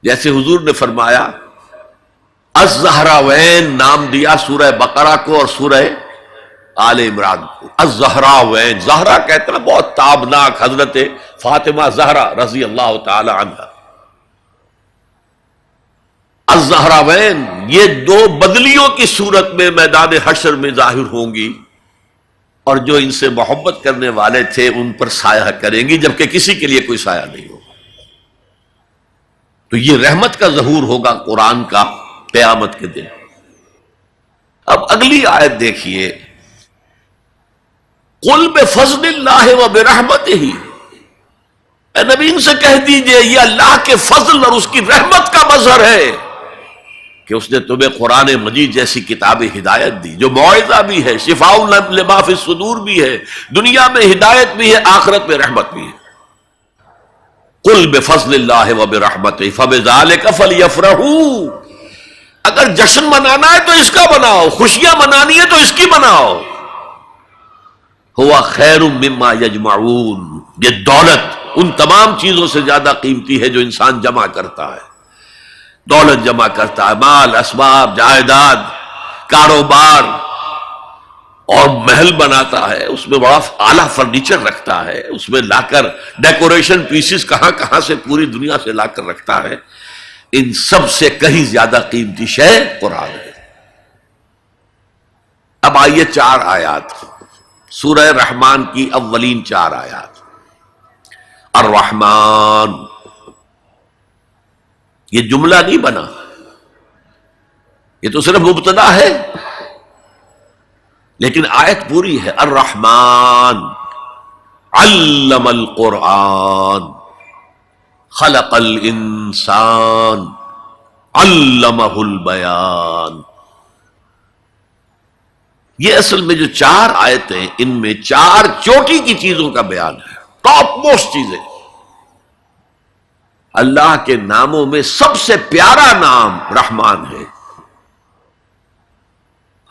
جیسے حضور نے فرمایا الزہراوین نام دیا سورہ بقرہ کو اور سورہ آل عمران کو. الزہراوین، زہرا کہتے ہیں بہت تابناک حضرت فاطمہ زہرا رضی اللہ تعالی عنہ. الزہراوین یہ دو بدلیوں کی صورت میں میدان حشر میں ظاہر ہوں گی، اور جو ان سے محبت کرنے والے تھے ان پر سایہ کریں گی، جبکہ کسی کے لیے کوئی سایہ نہیں ہوگا. تو یہ رحمت کا ظہور ہوگا قرآن کا قیامت کے دن. اب اگلی آیت دیکھیے، قل بفضل اللہ وبرحمتہ، اے نبی ان سے کہہ دیجئے یہ اللہ کے فضل اور اس کی رحمت کا مظہر ہے کہ اس نے تمہیں قرآن مجید جیسی کتاب ہدایت دی، جو موعظہ بھی ہے، شفاء لما فی الصدور بھی ہے، دنیا میں ہدایت بھی ہے، آخرت میں رحمت بھی ہے. قل بفضل اللہ وبرحمتہ فبذلک فلیفرحوا، اگر جشن منانا ہے تو اس کا مناؤ، خوشیاں منانی ہے تو اس کی مناؤ. ہوا خیر مما یجمعون، یہ دولت ان تمام چیزوں سے زیادہ قیمتی ہے جو انسان جمع کرتا ہے. دولت جمع کرتا ہے، مال، اسباب، جائیداد، کاروبار، اور محل بناتا ہے، اس میں بڑا اعلیٰ فرنیچر رکھتا ہے، اس میں لا کر ڈیکوریشن پیسز کہاں کہاں سے پوری دنیا سے لا کر رکھتا ہے. ان سب سے کہیں زیادہ قیمتی شے قرآن ہے. اب آئیے 4 آیات سورہ رحمان کی اولین 4 آیات. الرحمن، یہ جملہ نہیں بنا، یہ تو صرف مبتدا ہے، لیکن آیت پوری ہے. الرحمن علم القرآن خلق الانسان علمہ البیان. یہ اصل میں جو 4 آیتیں، ان میں 4 چوٹی کی چیزوں کا بیان ہے، ٹاپ موسٹ چیزیں. اللہ کے ناموں میں سب سے پیارا نام رحمان ہے،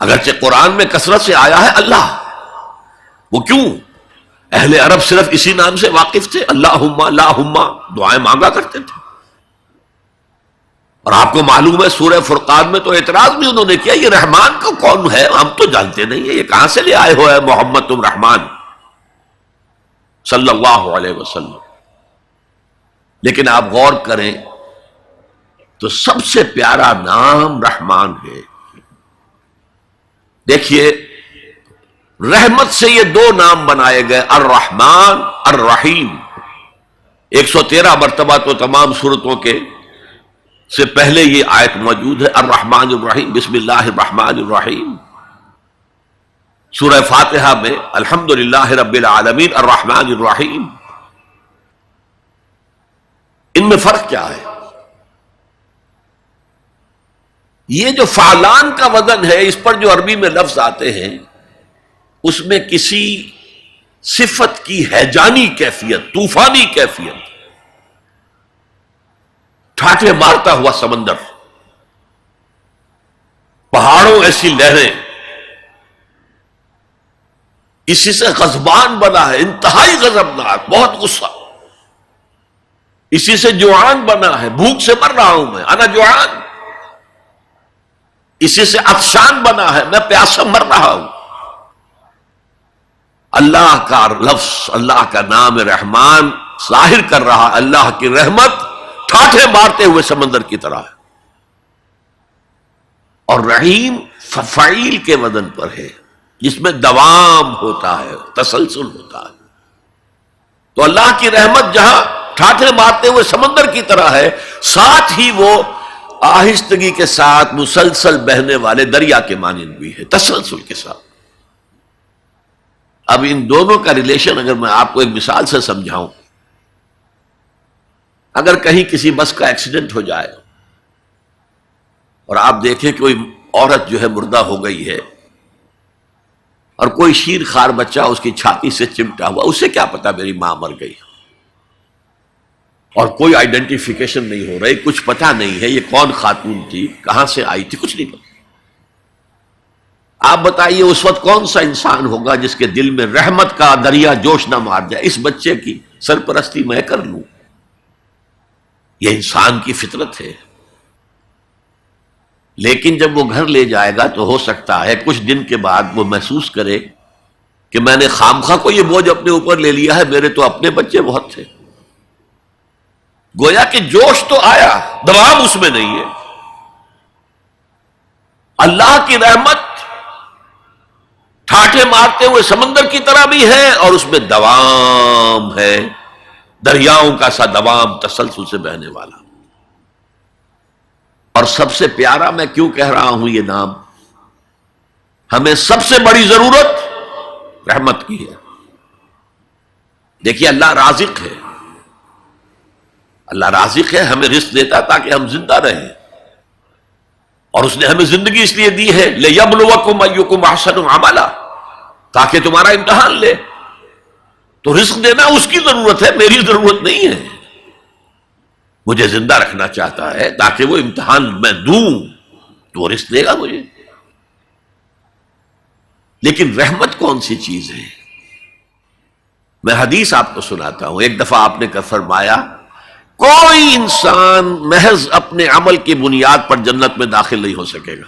اگرچہ قرآن میں کثرت سے آیا ہے اللہ. وہ کیوں؟ اہل عرب صرف اسی نام سے واقف تھے، اللہم اللہم دعائیں مانگا کرتے تھے. اور آپ کو معلوم ہے سورہ فرقان میں تو اعتراض بھی انہوں نے کیا، یہ رحمان کو کون ہے، ہم تو جانتے نہیں ہیں، یہ کہاں سے لے آئے ہو ہے محمد تم رحمان صلی اللہ علیہ وسلم. لیکن آپ غور کریں تو سب سے پیارا نام رحمان ہے. دیکھیے رحمت سے یہ 2 نام بنائے گئے، الرحمن الرحیم. 113 مرتبہ تو تمام سورتوں کے سے پہلے یہ آیت موجود ہے، الرحمن الرحیم، بسم اللہ الرحمن الرحیم. سورہ فاتحہ میں الحمدللہ رب العالمین الرحمن الرحیم. ان میں فرق کیا ہے؟ یہ جو فعلان کا وزن ہے، اس پر جو عربی میں لفظ آتے ہیں، اس میں کسی صفت کی ہیجانی کیفیت، طوفانی کیفیت، ٹھاٹھے مارتا ہوا سمندر، پہاڑوں ایسی لہریں، اسی سے غضبان بنا ہے، انتہائی غضبناک، بہت غصہ. اسی سے جوعان بنا ہے، بھوک سے مر رہا ہوں میں، انا جوعان. اسی سے عطشان بنا ہے، میں پیاسا مر رہا ہوں. اللہ کا لفظ، اللہ کا نام رحمان ظاہر کر رہا اللہ کی رحمت ٹھاٹھے مارتے ہوئے سمندر کی طرح ہے. اور رحیم فعیل کے وزن پر ہے، جس میں دوام ہوتا ہے، تسلسل ہوتا ہے. تو اللہ کی رحمت جہاں ٹھاٹھے مارتے ہوئے سمندر کی طرح ہے، ساتھ ہی وہ آہستگی کے ساتھ مسلسل بہنے والے دریا کے مانند بھی ہے، تسلسل کے ساتھ. اب ان دونوں کا ریلیشن اگر میں آپ کو ایک مثال سے سمجھاؤں، اگر کہیں کسی بس کا ایکسیڈنٹ ہو جائے اور آپ دیکھیں کہ کوئی عورت جو ہے مردہ ہو گئی ہے اور کوئی شیر خوار بچہ اس کی چھاتی سے چمٹا ہوا، اسے کیا پتا میری ماں مر گئی، اور کوئی آئیڈینٹیفیکیشن نہیں ہو رہی، کچھ پتا نہیں ہے یہ کون خاتون تھی، کہاں سے آئی تھی، کچھ نہیں پتا. آپ بتائیے اس وقت کون سا انسان ہوگا جس کے دل میں رحمت کا دریا جوش نہ مار جائے، اس بچے کی سرپرستی میں کر لوں، یہ انسان کی فطرت ہے. لیکن جب وہ گھر لے جائے گا تو ہو سکتا ہے کچھ دن کے بعد وہ محسوس کرے کہ میں نے خامخواہ کو یہ بوجھ اپنے اوپر لے لیا ہے، میرے تو اپنے بچے بہت تھے. گویا کہ جوش تو آیا، دوام اس میں نہیں ہے. اللہ کی رحمت ٹھاٹھے مارتے ہوئے سمندر کی طرح بھی ہے اور اس میں دوام ہے، دریاؤں کا سا دوام، تسلسل سے بہنے والا. اور سب سے پیارا میں کیوں کہہ رہا ہوں یہ نام، ہمیں سب سے بڑی ضرورت رحمت کی ہے. دیکھیے اللہ رازق ہے، اللہ رازق ہے، ہمیں رزق دیتا تاکہ ہم زندہ رہیں. اور اس نے ہمیں زندگی اس لیے دی ہے لِيَبْلُوَكُمْ أَيُّكُمْ أَحْسَنُ عَمَلًا، تاکہ تمہارا امتحان لے. تو رزق دینا اس کی ضرورت ہے، میری ضرورت نہیں ہے. مجھے زندہ رکھنا چاہتا ہے تاکہ وہ امتحان میں دوں تو وہ رزق دے گا مجھے. لیکن رحمت کون سی چیز ہے؟ میں حدیث آپ کو سناتا ہوں. ایک دفعہ آپ نے فرمایا کوئی انسان محض اپنے عمل کی بنیاد پر جنت میں داخل نہیں ہو سکے گا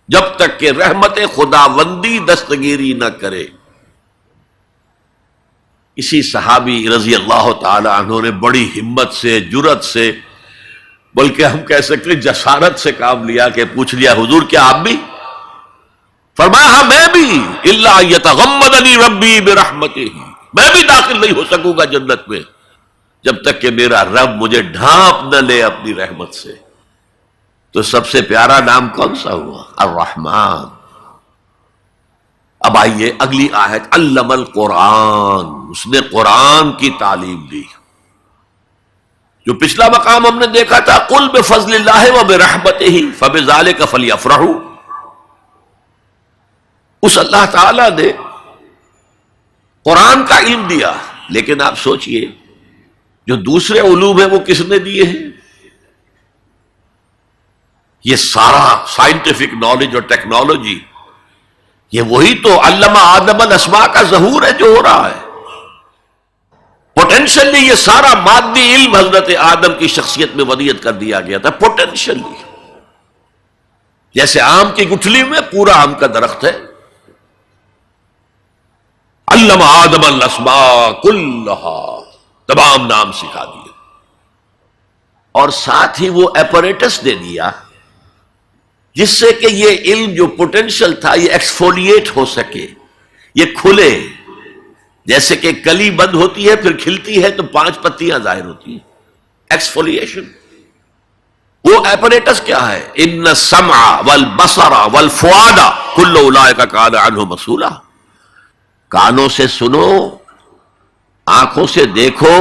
جب تک کہ رحمت خداوندی دستگیری نہ کرے. اسی صحابی رضی اللہ تعالی عنہ نے بڑی ہمت سے، جرأت سے، بلکہ ہم کہہ سکتے جسارت سے کام لیا کہ پوچھ لیا حضور کیا آپ بھی؟ فرمایا ہاں میں بھی، الا یتغمدنی ربی برحمتہ، میں بھی داخل نہیں ہو سکوں گا جنت میں جب تک کہ میرا رب مجھے ڈھانپ نہ لے اپنی رحمت سے. تو سب سے پیارا نام کون سا ہوا؟ الرحمن. اب آئیے اگلی آیت، علم القرآن، اس نے قرآن کی تعلیم دی. جو پچھلا مقام ہم نے دیکھا تھا قل بفضل اللہ وبرحمتہ فبذلک فلیفرحوا، اس اللہ تعالی نے قرآن کا علم دیا. لیکن آپ سوچئے جو دوسرے علوم ہیں وہ کس نے دیے ہیں؟ یہ سارا سائنٹیفک نالج اور ٹیکنالوجی، یہ وہی تو علم آدم الاسماء کا ظہور ہے جو ہو رہا ہے. پوٹینشلی یہ سارا مادی علم حضرت آدم کی شخصیت میں ودیت کر دیا گیا تھا. پوٹینشلی جیسے آم کی گٹھلی میں پورا آم کا درخت ہے. علم آدم الاسماء کلھا، تمام نام سکھا دیے. اور ساتھ ہی وہ ایپریٹس دے دیا جس سے کہ یہ علم جو پوٹینشل تھا یہ ایکسفولیٹ ہو سکے، یہ کھلے. جیسے کہ کلی بند ہوتی ہے پھر کھلتی ہے تو 5 پتیاں ظاہر ہوتی ہیں، ایکسفولیشن. وہ ایپریٹس کیا ہے؟ ان السمع والبصر والفؤاد کل اولئک کان عنہ مسئولا. کانوں سے سنو، آنکھوں سے دیکھو،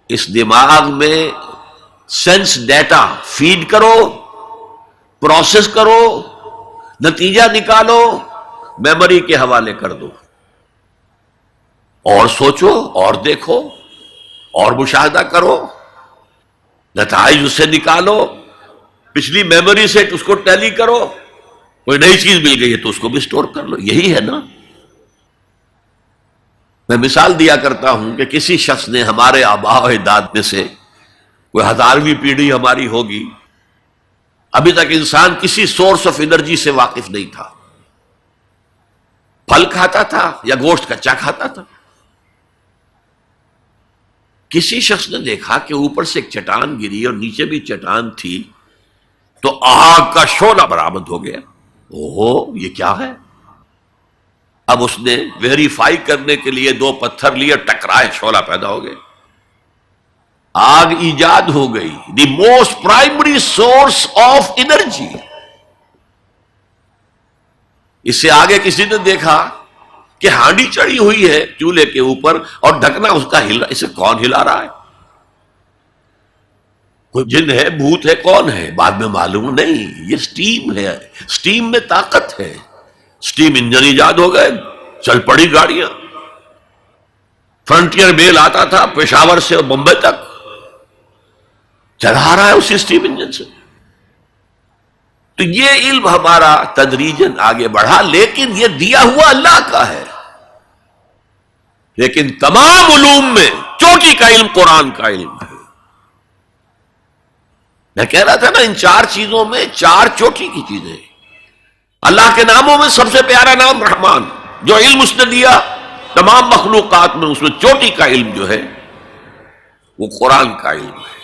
اس دماغ میں سینس ڈیٹا فیڈ کرو، پروسیس کرو، نتیجہ نکالو، میموری کے حوالے کر دو. اور سوچو اور دیکھو اور مشاہدہ کرو، نتائج اس سے نکالو، پچھلی میموری سے اس کو ٹیلی کرو، کوئی نئی چیز مل گئی ہے تو اس کو بھی سٹور کر لو. یہی ہے نا. میں مثال دیا کرتا ہوں کہ کسی شخص نے ہمارے آباء و اجداد میں سے کوئی 1000ویں پیڑھی ہماری ہوگی، ابھی تک انسان کسی سورس آف انرجی سے واقف نہیں تھا. پھل کھاتا تھا یا گوشت کچا کھاتا تھا. کسی شخص نے دیکھا کہ اوپر سے ایک چٹان گری اور نیچے بھی چٹان تھی تو آگ کا شعلہ برآمد ہو گیا. اوہو یہ کیا ہے؟ اب اس نے ویریفائی کرنے کے لیے 2 پتھر لیے، ٹکرائے، شعلہ پیدا ہو گئے، آگ ایجاد ہو گئی. The most primary source of energy. اس سے آگے کسی نے دیکھا کہ ہانڈی چڑھی ہوئی ہے چولہے کے اوپر اور ڈھکنا اس کا ہلا، اسے کون ہلا رہا ہے؟ کوئی جن ہے، بھوت ہے، کون ہے؟ بعد میں معلوم نہیں، یہ سٹیم ہے، سٹیم میں طاقت ہے. سٹیم انجن ایجاد ہو گئے، چل پڑی گاڑیاں. فرنٹیئر میل آتا تھا پشاور سے اور بمبئی تک، چلا رہا ہے اسی سٹیم انجن سے. تو یہ علم ہمارا تدریجاً آگے بڑھا، لیکن یہ دیا ہوا اللہ کا ہے. لیکن تمام علوم میں چوٹی کا علم قرآن کا علم ہے. میں کہہ رہا تھا نا، ان چار چیزوں میں چار چوٹی کی چیزیں. اللہ کے ناموں میں سب سے پیارا نام رحمان، جو علم اس نے دیا تمام مخلوقات میں، اس میں چوٹی کا علم جو ہے وہ قرآن کا علم ہے.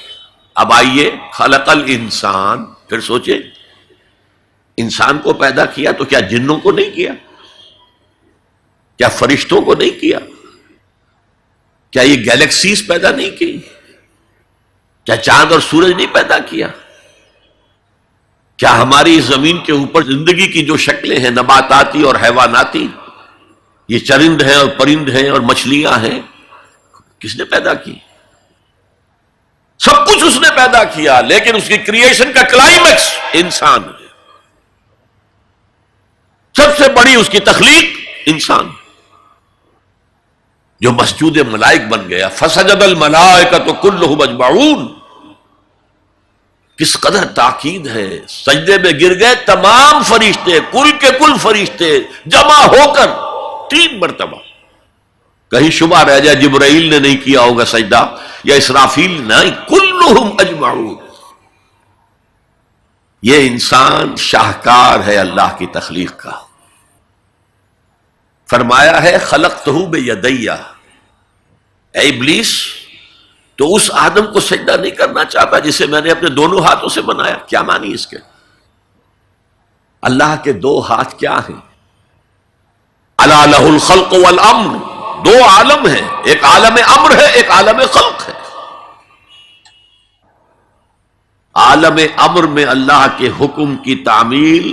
اب آئیے خلق الانسان، پھر سوچے انسان کو پیدا کیا تو کیا جنوں کو نہیں کیا؟ کیا فرشتوں کو نہیں کیا؟ کیا یہ گیلیکسیز پیدا نہیں کی؟ کیا چاند اور سورج نہیں پیدا کیا؟ کیا ہماری زمین کے اوپر زندگی کی جو شکلیں ہیں نباتاتی اور حیواناتی، یہ چرند ہیں اور پرند ہیں اور مچھلیاں ہیں، کس نے پیدا کی؟ سب کچھ اس نے پیدا کیا، لیکن اس کی کریشن کا کلائمیکس انسان ہے. سب سے بڑی اس کی تخلیق انسان، جو مسجود ملائک بن گیا. فسجد الملائکۃ کلھم اجمعون، کس قدر تاکید ہے. سجدے میں گر گئے تمام فرشتے، کل کے کل فرشتے جمع ہو کر 3 مرتبہ. کہیں شبہ رہ جائے جبرائیل نے نہیں کیا ہوگا سجدہ یا اسرافیل، نہیں، کلھم اجمعون. یہ انسان شاہکار ہے اللہ کی تخلیق کا. فرمایا ہے خلقتہ بیدی، اے ابلیس تو اس آدم کو سجدہ نہیں کرنا چاہتا جسے میں نے اپنے دونوں ہاتھوں سے بنایا. کیا معنی اس کے؟ اللہ کے 2 ہاتھ کیا ہیں؟ الا لہ الخلق والامر، 2 عالم ہیں، ایک عالم امر ہے، ایک عالم خلق ہے. عالم امر میں اللہ کے حکم کی تعمیل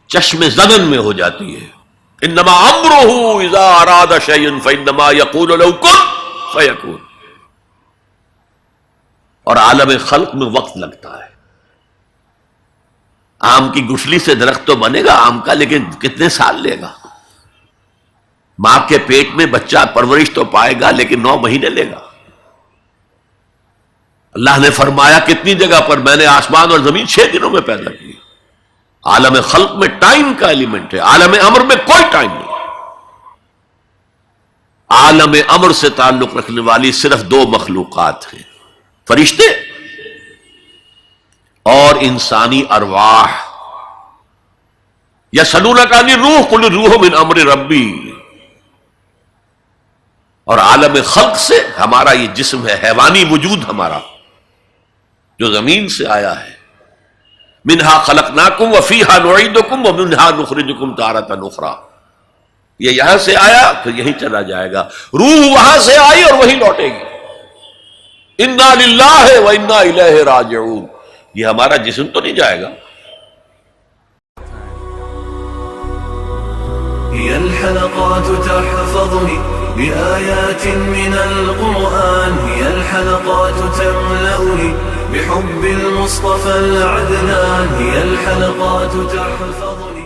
چشم زدن میں ہو جاتی ہے. انما امرہ اذا اراد شیئا فانما یقول له کن فیکون. اور عالم خلق میں وقت لگتا ہے. آم کی گٹھلی سے درخت تو بنے گا آم کا، لیکن کتنے سال لے گا. ماں کے پیٹ میں بچہ پرورش تو پائے گا، لیکن 9 مہینے لے گا. اللہ نے فرمایا کتنی جگہ پر میں نے آسمان اور زمین 6 دنوں میں پیدا کی. عالم خلق میں ٹائم کا ایلیمنٹ ہے، عالم امر میں کوئی ٹائم نہیں. عالم امر سے تعلق رکھنے والی صرف 2 مخلوقات ہیں، فرشتے اور انسانی ارواح. یسألونک عن الروح قل الروح من امر ربی. اور عالم خلق سے ہمارا یہ جسم ہے، حیوانی وجود ہمارا جو زمین سے آیا ہے. منہا خلقناکم وفیہا نعیدکم ومنہا نخرجکم تارۃ اخری. یہ یہاں سے آیا پھر یہیں چلا جائے گا. روح وہاں سے آئی اور وہیں لوٹے گی. انا للہ وانا الیہ راجعون. یہ ہمارا جسم تو نہیں جائے گا. هي الحلقات تحفظني بآيات من القرآن، هي الحلقات تملأني بحب المصطفى العدنان، هي الحلقات تحفظني